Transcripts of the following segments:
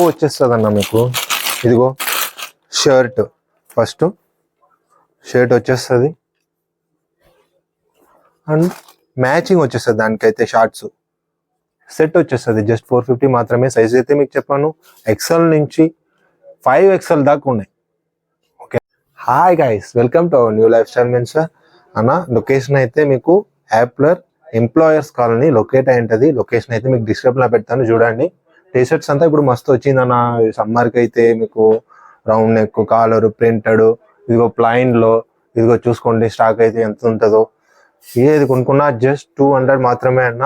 వచ్చేస్తుంది అన్న మీకు. ఇదిగో షర్ట్, ఫస్ట్ షర్ట్ వచ్చేస్తుంది అండ్ మ్యాచింగ్ వచ్చేస్తుంది దానికైతే. షార్ట్స్ సెట్ వచ్చేస్తుంది జస్ట్ 450 మాత్రమే. సైజ్ అయితే మీకు చెప్పాను ఎక్సెల్ నుంచి 5XL దాకా ఉన్నాయి. Okay, hi guys, welcome to our new lifestyle men's అన్న. లొకేషన్ అయితే మీకు యాప్లర్ ఎంప్లాయర్స్ కాలనీ లొకేట్ అయి ఉంటుంది. లొకేషన్ అయితే మీకు డిస్క్రిప్షన్లో పెడతాను, చూడండి. టీషర్ట్స్ అంతా ఇప్పుడు మస్తు వచ్చిందన్న. సమ్మర్కి అయితే మీకు రౌండ్ నెక్, కాలర్, ప్రింటెడ్, ఇదిగో ప్లైన్లో, ఇదిగో చూసుకోండి స్టాక్ అయితే ఎంత ఉంటుందో. ఏది కొనుక్కున్నా జస్ట్ 200 మాత్రమే అన్న.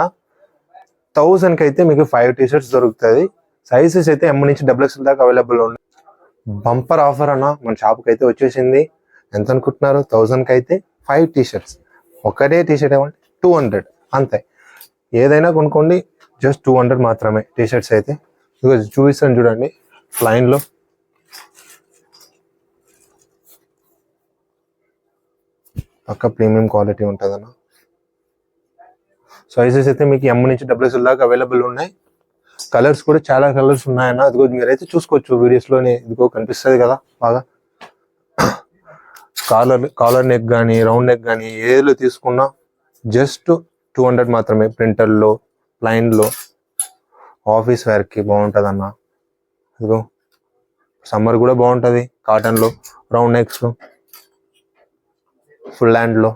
1000కి అయితే మీకు 5 టీషర్ట్స్ దొరుకుతుంది. సైజెస్ అయితే M నుంచి XXL దాకా అవైలబుల్ ఉన్నాయి. బంపర్ ఆఫర్ అన్న మన షాప్కి అయితే వచ్చేసింది. ఎంత అనుకుంటున్నారు? 1000కి అయితే 5 టీషర్ట్స్. ఒకటే టీషర్ట్ ఏమంటే 200 అంతే. ఏదైనా కొనుక్కోండి, జస్ట్ 200 మాత్రమే టీషర్ట్స్ అయితే. ఇదిగో చూపిస్తాను చూడండి, లైన్లో పక్క ప్రీమియం క్వాలిటీ ఉంటుంది అన్న. సైజెస్ అయితే మీకు M నుంచి XXL దాకా అవైలబుల్ ఉన్నాయి. కలర్స్ కూడా చాలా కలర్స్ ఉన్నాయన్న. ఇదిగో మీరైతే చూసుకోవచ్చు వీడియోస్లోనే, ఇదిగో కనిపిస్తుంది కదా బాగా. కాలర్ నెక్ కానీ రౌండ్ నెక్ కానీ ఏదో తీసుకున్నా జస్ట్ 200 మాత్రమే. ప్రింటర్లో, ప్లైన్లో, ఆఫీస్ వేర్కి బాగుంటుంది అన్న. ఇదిగో సమ్మర్ కూడా బాగుంటుంది. కాటన్లో, రౌండ్ నెక్స్, ఫుల్ హ్యాండ్లో,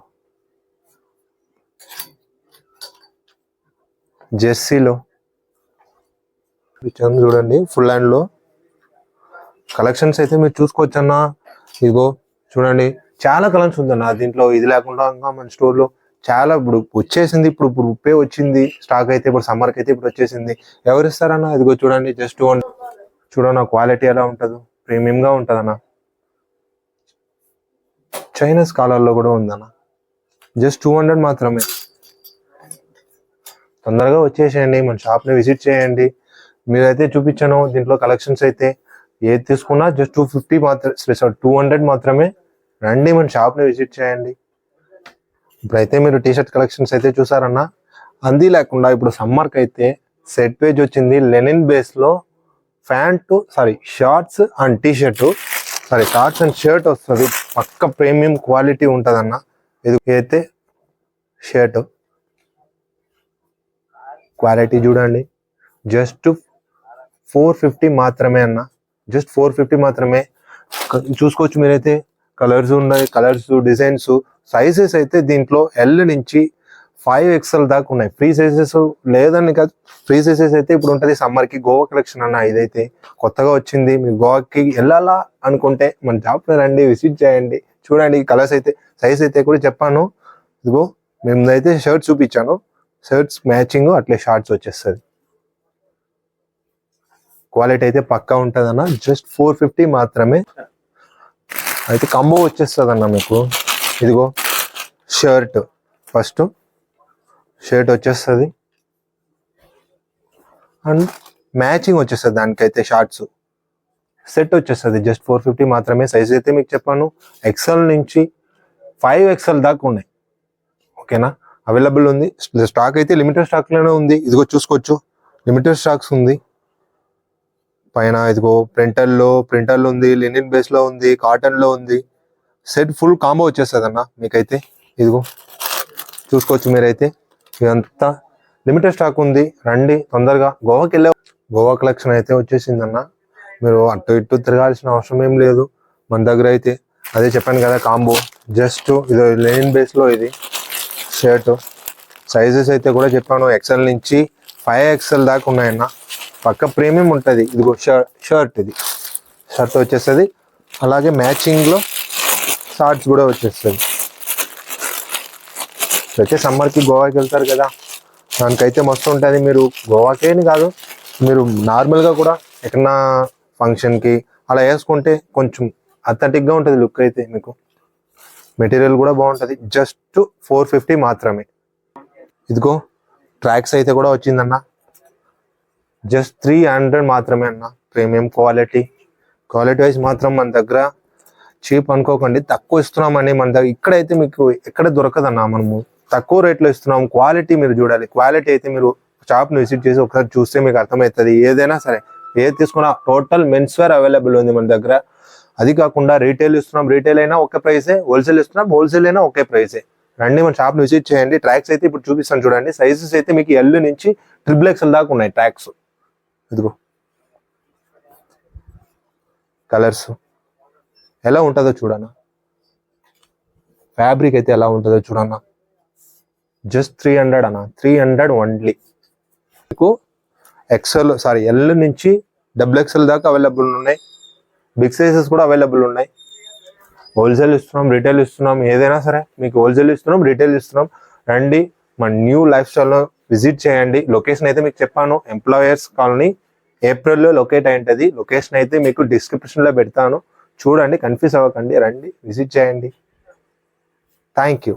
జెర్సీలో చూడండి, ఫుల్ హ్యాండ్లో కలెక్షన్స్ అయితే మీరు చూసుకోవచ్చు అన్న. ఇదిగో చూడండి, చాలా కలెక్షన్స్ ఉందన్న దీంట్లో. ఇది లేకుండా ఇంకా మన స్టోర్లో చాలా ఇప్పుడు వచ్చేసింది. ఇప్పుడు ఉప్పే వచ్చింది స్టాక్ అయితే. ఇప్పుడు సమ్మర్కి అయితే ఇప్పుడు వచ్చేసింది. ఎవరు ఇస్తారన్న? ఇదిగో చూడండి, జస్ట్ చూడన్న క్వాలిటీ ఎలా ఉంటుందో, ప్రీమియంగా ఉంటుంది అన్న. చైనీస్ కాలర్లో కూడా ఉందన్న, జస్ట్ 200 మాత్రమే. తొందరగా వచ్చేసేయండి, మన షాప్ని విజిట్ చేయండి. మీరైతే చూపించాను దీంట్లో కలెక్షన్స్ అయితే. ఏది తీసుకున్నా జస్ట్ 250 మాత్రమే, 200 మాత్రమే. రండి, మన షాప్ని విజిట్ చేయండి. ఇప్పుడైతే మీరు టీషర్ట్ కలెక్షన్స్ అయితే చూసారన్న. అంది లేకుండా ఇప్పుడు సమ్మర్కి అయితే సెట్ పేజ్ వచ్చింది. లెనిన్ బేస్లో shorts and t-shirt, shorts and shirt వస్తుంది. పక్క ప్రీమియం క్వాలిటీ ఉంటుంది అన్న. ఇది అయితే షర్ట్ క్వాలిటీ చూడండి, జస్ట్ 450 మాత్రమే అన్న. జస్ట్ 450 మాత్రమే. చూసుకోవచ్చు మీరైతే. కలర్స్ ఉన్నాయి, కలర్స్, డిజైన్స్, సైజెస్ అయితే దీంట్లో L నుంచి 5XL దాకా ఉన్నాయి. ఫ్రీ సైజెస్ లేదని కాదు, ఫ్రీ సైజెస్ అయితే ఇప్పుడు ఉంటుంది సమ్మర్కి. గోవా కలెక్షన్ అన్న ఇదైతే కొత్తగా వచ్చింది. మీరు గోవాకి వెళ్ళాలా అనుకుంటే మన షాప్ని రండి, విజిట్ చేయండి, చూడండి. కలర్స్ అయితే, సైజ్ అయితే కూడా చెప్పాను. ఇదిగో మేమైతే షర్ట్స్ చూపించాను, షర్ట్స్ మ్యాచింగ్ అట్లే షార్ట్స్ వచ్చేస్తుంది. క్వాలిటీ అయితే పక్కా ఉంటుంది అన్న. జస్ట్ 450 మాత్రమే. అయితే కంబో వచ్చేస్తుంది అన్న మీకు. ఇదిగో షర్ట్, ఫస్ట్ షర్ట్ వచ్చేస్తుంది అండ్ మ్యాచింగ్ వచ్చేస్తుంది దానికైతే. షార్ట్స్ సెట్ వచ్చేస్తుంది జస్ట్ 450 మాత్రమే. సైజ్ అయితే మీకు చెప్పాను XL నుంచి 5XL దాకా ఉన్నాయి. ఓకేనా, అవైలబుల్ ఉంది. స్టాక్ అయితే లిమిటెడ్ స్టాక్లోనే ఉంది. ఇదిగో చూసుకోవచ్చు, లిమిటెడ్ స్టాక్స్ ఉంది. పైన ఇదిగో ప్రింటర్లో ఉంది, లెనిన్ బేస్లో ఉంది, కాటన్లో ఉంది. సెట్ ఫుల్ కాంబో వచ్చేస్తుంది అన్న మీకైతే. ఇదిగో చూసుకోవచ్చు మీరైతే. ఇదంతా లిమిటెడ్ స్టాక్ ఉంది. రండి తొందరగా. గోవాకి వెళ్ళే గోవా కలెక్షన్ అయితే వచ్చేసిందన్న. మీరు అటు ఇటు తిరగాల్సిన అవసరం ఏం లేదు మన దగ్గర అయితే. అదే చెప్పాను కదా కాంబో. జస్ట్ ఇది లెనిన్ బేస్లో ఇది షర్ట్. సైజెస్ అయితే కూడా చెప్పాను XL నుంచి 5XL దాకా ఉన్నాయన్న. పక్క ప్రీమియం ఉంటుంది. ఇదిగో షర్ట్, ఇది షర్ట్ వచ్చేస్తుంది. అలాగే మ్యాచింగ్లో షార్ట్స్ కూడా వచ్చేస్తుంది. అయితే సమ్మర్కి గోవాకి వెళ్తారు కదా, దానికైతే మస్తు ఉంటుంది. మీరు గోవాకేని కాదు, మీరు నార్మల్గా కూడా ఎక్కడన్నా ఫంక్షన్కి అలా వేసుకుంటే కొంచెం అథెంటిక్గా ఉంటుంది లుక్ అయితే. మీకు మెటీరియల్ కూడా బాగుంటుంది. జస్ట్ 450 మాత్రమే. ఇదిగో ట్రాక్స్ అయితే కూడా వచ్చిందన్న. జస్ట్ 300 మాత్రమే అన్న. ప్రీమియం క్వాలిటీ వైజ్ మాత్రం మన దగ్గర చీప్ అనుకోకండి, తక్కువ ఇస్తున్నామని. మన దగ్గర ఇక్కడైతే మీకు ఎక్కడ దొరకదన్నా. మనము తక్కువ రేట్లో ఇస్తున్నాం. క్వాలిటీ మీరు చూడాలి. క్వాలిటీ అయితే మీరు షాప్ని విజిట్ చేసి ఒకసారి చూస్తే మీకు అర్థమవుతుంది. ఏదైనా సరే ఏది తీసుకున్నా టోటల్ మెన్స్ వేర్ అవైలబుల్ ఉంది మన దగ్గర. అది కాకుండా రీటైల్ ఇస్తున్నాం, రీటైల్ అయినా ఒకే ప్రైసే, హోల్సేల్ ఇస్తున్నాం, హోల్సేల్ అయినా ఒకే ప్రైసే. రండి మన షాప్ విజిట్ చేయండి. ట్రాక్స్ అయితే ఇప్పుడు చూపిస్తాను చూడండి. సైజెస్ అయితే మీకు ఎల్ నుంచి XXL దాకా ఉన్నాయి ట్రాక్స్. ఇదిగో కలర్స్ ఎలా ఉంటుందో చూడన్నా, ఫ్యాబ్రిక్ అయితే ఎలా ఉంటుందో చూడన్నా. జస్ట్ 300 అన్న, 300 ఓన్లీ. మీకు ఎల్ నుంచి XXL దాకా అవైలబుల్ ఉన్నాయి. బిగ్ సైజెస్ కూడా అవైలబుల్ ఉన్నాయి. హోల్సేల్ ఇస్తున్నాం, రీటైల్ ఇస్తున్నాం, ఏదైనా సరే మీకు హోల్సేల్ ఇస్తున్నాం, రీటైల్ ఇస్తున్నాం. రండి మన న్యూ లైఫ్ స్టైల్లో విజిట్ చేయండి. లొకేషన్ అయితే మీకు చెప్పాను, ఎంప్లాయర్స్ కాలనీ, ఏప్రిల్లో లొకేట్ అయి ఉంటుంది. లొకేషన్ అయితే మీకు డిస్క్రిప్షన్లో పెడతాను, చూడండి, కన్ఫ్యూజ్ అవ్వకండి, రండి విజిట్ చేయండి. Thank you.